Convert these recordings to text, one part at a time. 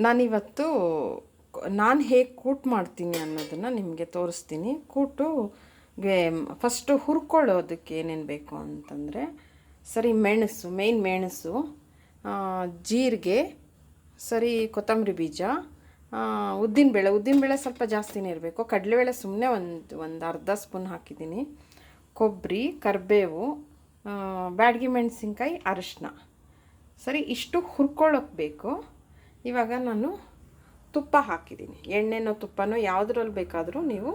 ನಾನಿವತ್ತು ನಾನು ಹೇಗೆ ಕೂಟ್ ಮಾಡ್ತೀನಿ ಅನ್ನೋದನ್ನು ನಿಮಗೆ ತೋರಿಸ್ತೀನಿ. ಕೂಟುಗೆ ಫಸ್ಟು ಹುರ್ಕೊಳ್ಳೋದಕ್ಕೆ ಏನೇನು ಬೇಕು ಅಂತಂದರೆ, ಸರಿ ಮೆಣಸು, ಮೇಯ್ನ್ ಮೆಣಸು, ಜೀರಿಗೆ, ಸರಿ ಕೊತ್ತಂಬರಿ ಬೀಜ, ಉದ್ದಿನಬೇಳೆ ಸ್ವಲ್ಪ ಜಾಸ್ತಿನೇ ಇರಬೇಕು. ಕಡಲೆಬೇಳೆ ಸುಮ್ಮನೆ ಒಂದು ಅರ್ಧ ಸ್ಪೂನ್ ಹಾಕಿದ್ದೀನಿ. ಕೊಬ್ಬರಿ, ಕರಿಬೇವು, ಬ್ಯಾಡಗಿ ಮೆಣಸಿನ್ಕಾಯಿ, ಅರಿಶಿನ. ಸರಿ, ಇಷ್ಟು ಹುರ್ಕೊಳ್ಳೋಕೆ ಬೇಕು. ಇವಾಗ ನಾನು ತುಪ್ಪ ಹಾಕಿದ್ದೀನಿ. ಎಣ್ಣೆನೋ ತುಪ್ಪನೋ ಯಾವುದ್ರಲ್ಲಿ ಬೇಕಾದರೂ ನೀವು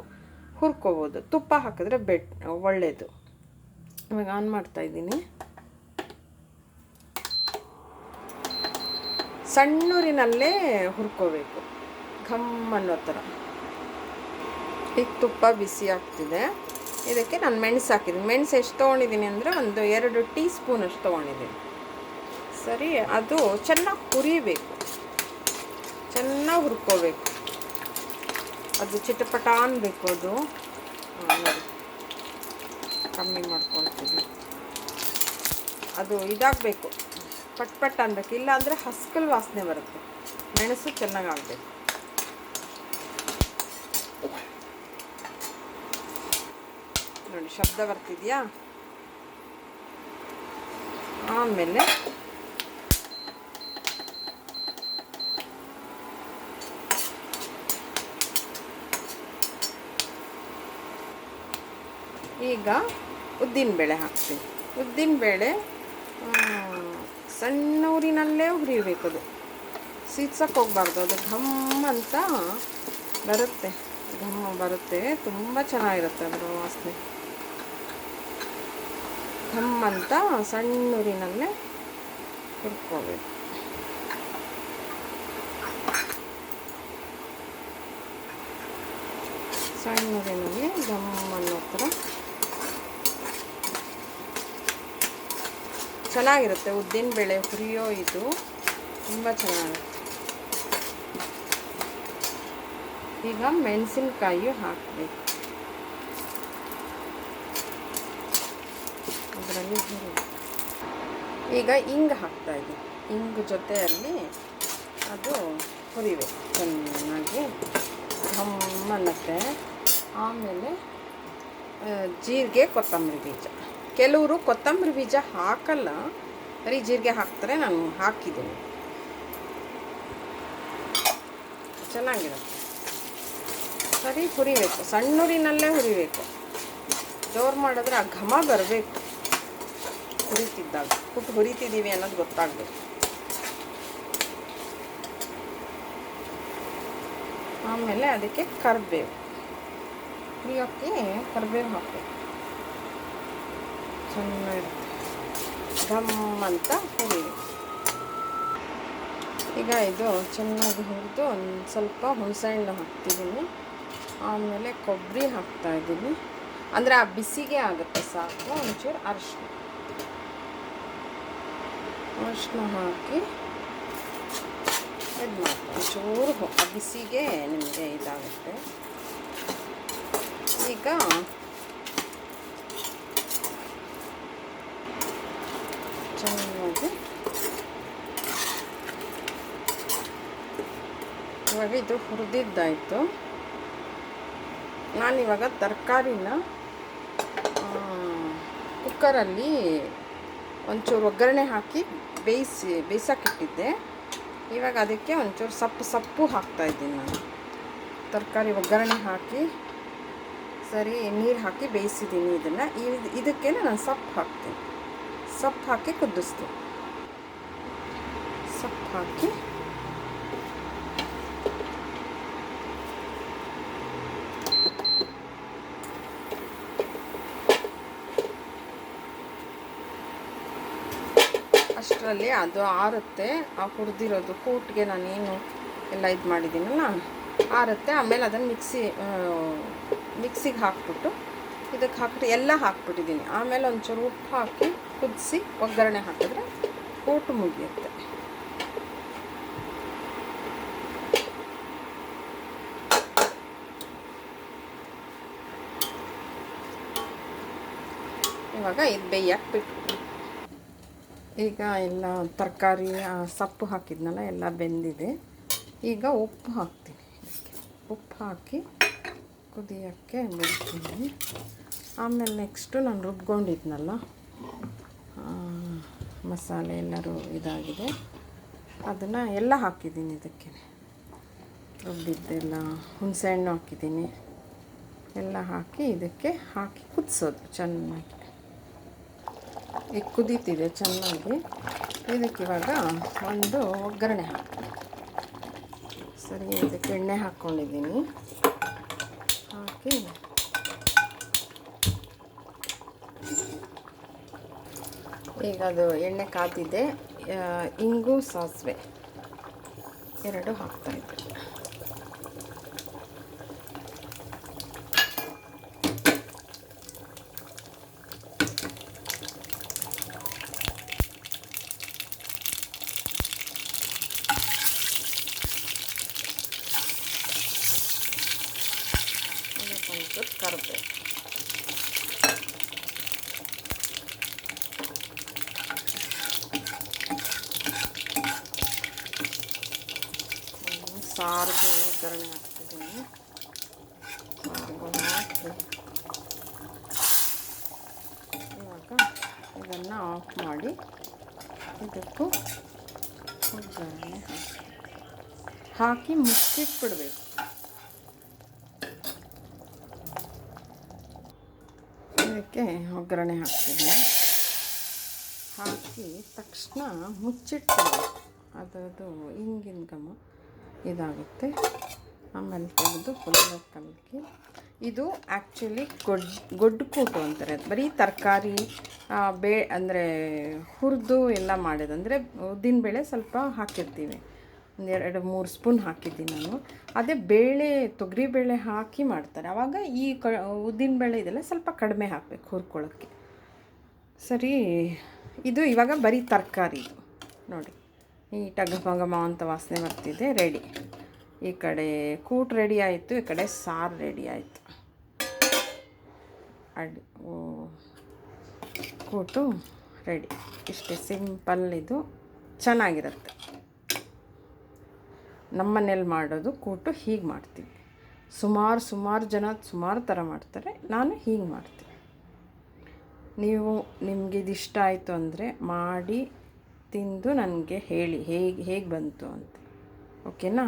ಹುರ್ಕೋಬೋದು. ತುಪ್ಪ ಹಾಕಿದ್ರೆ ಒಳ್ಳೆಯದು. ಇವಾಗ ಆನ್ ಮಾಡ್ತಾಯಿದ್ದೀನಿ. ಸಣ್ಣೂರಿನಲ್ಲೇ ಹುರ್ಕೋಬೇಕು, ಘಮ್ ಅನ್ನೋ ಥರ. ಈಗ ತುಪ್ಪ ಬಿಸಿ ಆಗ್ತಿದೆ. ಇದಕ್ಕೆ ನಾನು ಮೆಣಸು ಹಾಕಿದ್ದೀನಿ. ಮೆಣಸು ಎಷ್ಟು ತೊಗೊಂಡಿದ್ದೀನಿ ಅಂದರೆ ಒಂದು 2 ಟೀ ಸ್ಪೂನ್ ಅಷ್ಟು ತೊಗೊಂಡಿದ್ದೀನಿ. ಸರಿ, ಅದು ಚೆನ್ನಾಗಿ ಹುರಿಬೇಕು, ಚೆನ್ನಾಗಿ ಹುರ್ಕೋಬೇಕು. ಅದು ಚಿಟಪಟ ಅನ್ಬೇಕು. ಅದು ನೋಡಿ, ಕಮ್ಮಿ ಮಾಡ್ಕೊಳ್ತೀವಿ. ಅದು ಇದಾಗಬೇಕು, ಪಟ್ ಅನ್ಬೇಕು. ಇಲ್ಲ ಅಂದರೆ ಹಸ್ಕಲ್ ವಾಸನೆ ಬರುತ್ತೆ. ಮೆಣಸು ಚೆನ್ನಾಗಿ ಆಗಬೇಕು. ನೋಡಿ, ಶಬ್ದ ಬರ್ತಿದೆಯಾ? ಆಮೇಲೆ ಈಗ ಉದ್ದಿನಬೇಳೆ ಹಾಕ್ತೀನಿ. ಉದ್ದಿನಬೇಳೆ ಸಣ್ಣ ಊರಿನಲ್ಲೇ ಹುರಿಬೇಕು. ಅದು ಸೀದ್ಸಕ್ಕೆ ಹೋಗಬಾರ್ದು. ಅದು ಘಮ್ ಅಂತ ಬರುತ್ತೆ, ಘಮ್ಮ ಬರುತ್ತೆ. ತುಂಬ ಚೆನ್ನಾಗಿರುತ್ತೆ ಅದರ ವಾಸನೆ. ಘಮ್ ಅಂತ ಸಣ್ಣ ಊರಿನಲ್ಲೇ ಹುರ್ಕೋಬೇಕು. ಸಣ್ಣ ಊರಿನಲ್ಲಿ ಘಮ್ ಅನ್ನೋ ಥರ ಚೆನ್ನಾಗಿರುತ್ತೆ. ಉದ್ದಿನಬೇಳೆ ಹುರಿಯೋ ಇದು ತುಂಬ ಚೆನ್ನಾಗಿರುತ್ತೆ. ಈಗ ಮೆಣಸಿನ್ಕಾಯಿ ಹಾಕಬೇಕು ಅದರಲ್ಲಿ. ಈಗ ಹಿಂಗೆ ಹಾಕ್ತಾಯಿದ್ದೀನಿ. ಹಿಂಗೆ ಜೊತೆಯಲ್ಲಿ ಅದು ಹುರಿಬೇಕು ಚೆನ್ನಾಗಿ, ಘಮ್ ಅನ್ನತ್ತೆ. ಆಮೇಲೆ ಜೀರಿಗೆ, ಕೊತ್ತಂಬರಿ ಬೀಜ. ಕೆಲವರು ಕೊತ್ತಂಬರಿ ಬೀಜ ಹಾಕಲ್ಲ, ಬರೀ ಜೀರಿಗೆ ಹಾಕ್ತಾರೆ. ನಾನು ಹಾಕಿದ್ದೀನಿ, ಚೆನ್ನಾಗಿರುತ್ತೆ. ಸರಿ, ಹುರಿಬೇಕು, ಸಣ್ಣೂರಿನಲ್ಲೇ ಹುರಿಬೇಕು. ಜೋರು ಮಾಡಿದ್ರೆ ಆ ಘಮ ಬರಬೇಕು. ಹುರಿತಿದ್ದಾಗ ಹುರಿತಿದ್ದೀವಿ ಅನ್ನೋದು ಗೊತ್ತಾಗಬೇಕು. ಆಮೇಲೆ ಅದಕ್ಕೆ ಕರಿಬೇವು, ಹುರಿಯೋಕ್ಕೆ ಕರಿಬೇವು ಹಾಕಬೇಕು. ಚೆನ್ನಾಗಿರುತ್ತೆ, ಘಮ್ ಅಂತ ಹುರಿಬೇಕು. ಈಗ ಇದು ಚೆನ್ನಾಗಿ ಹುರಿದು ಒಂದು ಸ್ವಲ್ಪ ಹುಣಸೆಹಣ್ಣು ಹಾಕ್ತಿದ್ದೀನಿ. ಆಮೇಲೆ ಕೊಬ್ಬರಿ ಹಾಕ್ತಾಯಿದ್ದೀನಿ. ಅಂದರೆ ಆ ಬಿಸಿಗೆ ಆಗುತ್ತೆ ಸಾಕು. ಒಂಚೂರು ಅರಿಶಿನ ಹಾಕಿ ಇದು ಮಾಡ್ತೀನಿ. ಒಂಚೂರು ಆ ಬಿಸಿಗೆ ನಿಮಗೆ ಇದಾಗುತ್ತೆ. ಈಗ ಚೆನ್ನಾಗಿ ಇವಾಗ ಇದು ಹುರಿದಿದ್ದಾಯಿತು. ನಾನಿವಾಗ ತರಕಾರಿನ ಕುಕ್ಕರಲ್ಲಿ ಒಂಚೂರು ಒಗ್ಗರಣೆ ಹಾಕಿ ಬೇಯಿಸೋಕ್ಕಿಟ್ಟಿದ್ದೆ. ಇವಾಗ ಅದಕ್ಕೆ ಒಂಚೂರು ಸೊಪ್ಪು ಹಾಕ್ತಾಯಿದ್ದೀನಿ ನಾನು. ತರಕಾರಿ ಒಗ್ಗರಣೆ ಹಾಕಿ ಸರಿ ನೀರು ಹಾಕಿ ಬೇಯಿಸಿದ್ದೀನಿ. ಇದಕ್ಕೆ ನಾನು ಸೊಪ್ಪು ಹಾಕ್ತೀನಿ. ಸೊಪ್ಪು ಹಾಕಿ ಕುದಿಸ್ತೀನಿ. ಸೊಪ್ಪು ಹಾಕಿ ಅಷ್ಟರಲ್ಲಿ ಅದು ಆರುತ್ತೆ. ಆ ಹುರಿದಿರೋದು ಕೂಟ್ಗೆ ನಾನೇನು ಎಲ್ಲ ಇದು ಮಾಡಿದ್ದೀನಲ್ಲ ಆರುತ್ತೆ. ಆಮೇಲೆ ಅದನ್ನು ಮಿಕ್ಸಿಗೆ ಹಾಕ್ಬಿಟ್ಟು ಇದಕ್ಕೆ ಹಾಕ್ಬಿಟ್ಟು ಎಲ್ಲ ಹಾಕ್ಬಿಟ್ಟಿದ್ದೀನಿ. ಆಮೇಲೆ ಒಂಚೂರು ಉಪ್ಪು ಹಾಕಿ ಕುದಿಸಿ ಒಗ್ಗರಣೆ ಹಾಕಿದ್ರೆ ಕೂಟು ಮುಗಿಯುತ್ತೆ. ಇವಾಗ ಇದು ಬೇಯಕ್ಕೆ ಬಿಟ್ಟು ಈಗ ಎಲ್ಲ ತರಕಾರಿ ಸೊಪ್ಪು ಹಾಕಿದ್ನಲ್ಲ ಎಲ್ಲ ಬೆಂದಿದೆ. ಈಗ ಉಪ್ಪು ಹಾಕ್ತೀನಿ. ಉಪ್ಪು ಹಾಕಿ ಕುದಿಯೋಕ್ಕೆ ಬಿಡ್ತೀನಿ. ಆಮೇಲೆ ನೆಕ್ಸ್ಟು ನಾನು ರುಬ್ಕೊಂಡಿದ್ನಲ್ಲ ಮಸಾಲೆ ಎಲ್ಲರೂ ಇದಾಗಿದೆ, ಅದನ್ನು ಎಲ್ಲ ಹಾಕಿದ್ದೀನಿ. ಇದಕ್ಕೆ ರುಬ್ಬಿದ್ದೆಲ್ಲ ಹುಣಸೆಹಣ್ಣು ಹಾಕಿದ್ದೀನಿ. ಎಲ್ಲ ಹಾಕಿ ಇದಕ್ಕೆ ಹಾಕಿ ಕುದಿಸೋದು ಚೆನ್ನಾಗಿ. ಈಗ ಕುದೀತಿದೆ ಚೆನ್ನಾಗಿ. ಇದಕ್ಕೆ ಇವಾಗ ಒಂದು ಒಗ್ಗರಣೆ ಹಾಕ್ತೀನಿ. ಸರಿ, ಇದಕ್ಕೆ ಎಣ್ಣೆ ಹಾಕ್ಕೊಂಡಿದ್ದೀನಿ. ಹಾಕಿ ಈಗ ಅದು ಎಣ್ಣೆ ಕಾದಿದೆ. ಇಂಗು ಸಾಸಿವೆ ಎರಡು ಹಾಕ್ತಾಯಿದ್ದೆ. ಒಂಚೂರು ಕರಿಬೇವು, ಸಾರಿಗೆ ಒಗ್ಗರಣೆ ಹಾಕ್ತಿದ್ದೀನಿ. ಸಾರಿಗೂ ಹಾಕಿ ಇವಾಗ ಇದನ್ನು ಆಫ್ ಮಾಡಿ ಇದಕ್ಕೂ ಒಗ್ಗರಣೆ ಹಾಕಿ ಮುಚ್ಚಿಟ್ಬಿಡ್ಬೇಕು. ಇದಕ್ಕೆ ಒಗ್ಗರಣೆ ಹಾಕ್ತಿದ್ದೀನಿ. ಹಾಕಿ ತಕ್ಷಣ ಮುಚ್ಚಿಟ್ಬಿಡ್ಬೇಕು. ಅದರದ್ದು ಹಿಂಗಿನ ಘಮ ಇದಾಗುತ್ತೆ. ಆಮೇಲೆ ತೆಗೆದು ಫುಲ್ ಕಲಕಿ. ಇದು ಆ್ಯಕ್ಚುಲಿ ಗೊಡ್ಡು ಕೂಟು ಅಂತಾರೆ. ಬರೀ ತರಕಾರಿ ಅಂದರೆ ಹುರಿದು ಎಲ್ಲ ಮಾಡೋದು. ಅಂದರೆ ಉದ್ದಿನಬೇಳೆ ಸ್ವಲ್ಪ ಹಾಕಿರ್ತೀವಿ, ಒಂದು 2-3 ಸ್ಪೂನ್ ಹಾಕಿದ್ದೀನಿ ನಾನು. ಅದೇ ಬೇಳೆ ತೊಗರಿಬೇಳೆ ಹಾಕಿ ಮಾಡ್ತಾರೆ. ಆವಾಗ ಈ ಉದ್ದಿನಬೇಳೆ ಇದೆಲ್ಲ ಸ್ವಲ್ಪ ಕಡಿಮೆ ಹಾಕಬೇಕು ಹುರ್ಕೊಳ್ಳೋಕ್ಕೆ. ಸರಿ, ಇದು ಇವಾಗ ಬರೀ ತರಕಾರಿ ನೋಡಿ, ನೀಟಾಗಿ ಘಮ ಅಂತ ವಾಸನೆ ಬರ್ತಿದೆ. ರೆಡಿ. ಈ ಕಡೆ ಕೂಟ್ ರೆಡಿ ಆಯಿತು, ಈ ಕಡೆ ಸಾರು ರೆಡಿ ಆಯಿತು. ಕೂಟು ರೆಡಿ. ಇಷ್ಟೇ ಸಿಂಪಲ್. ಇದು ಚೆನ್ನಾಗಿರುತ್ತೆ. ನಮ್ಮನೇಲಿ ಮಾಡೋದು ಕೂಟು ಹೀಗೆ ಮಾಡ್ತೀವಿ. ಸುಮಾರು ಜನ ಸುಮಾರು ಥರ ಮಾಡ್ತಾರೆ. ನಾನು ಹೀಗೆ ಮಾಡ್ತೀನಿ. ನಿಮಗೆ ಇದು ಇಷ್ಟ ಆಯಿತು ಅಂದರೆ ಮಾಡಿ ತಿಂದು ನನಗೆ ಹೇಳಿ ಹೇಗೆ ಬಂತು ಅಂತ. ಓಕೆನಾ?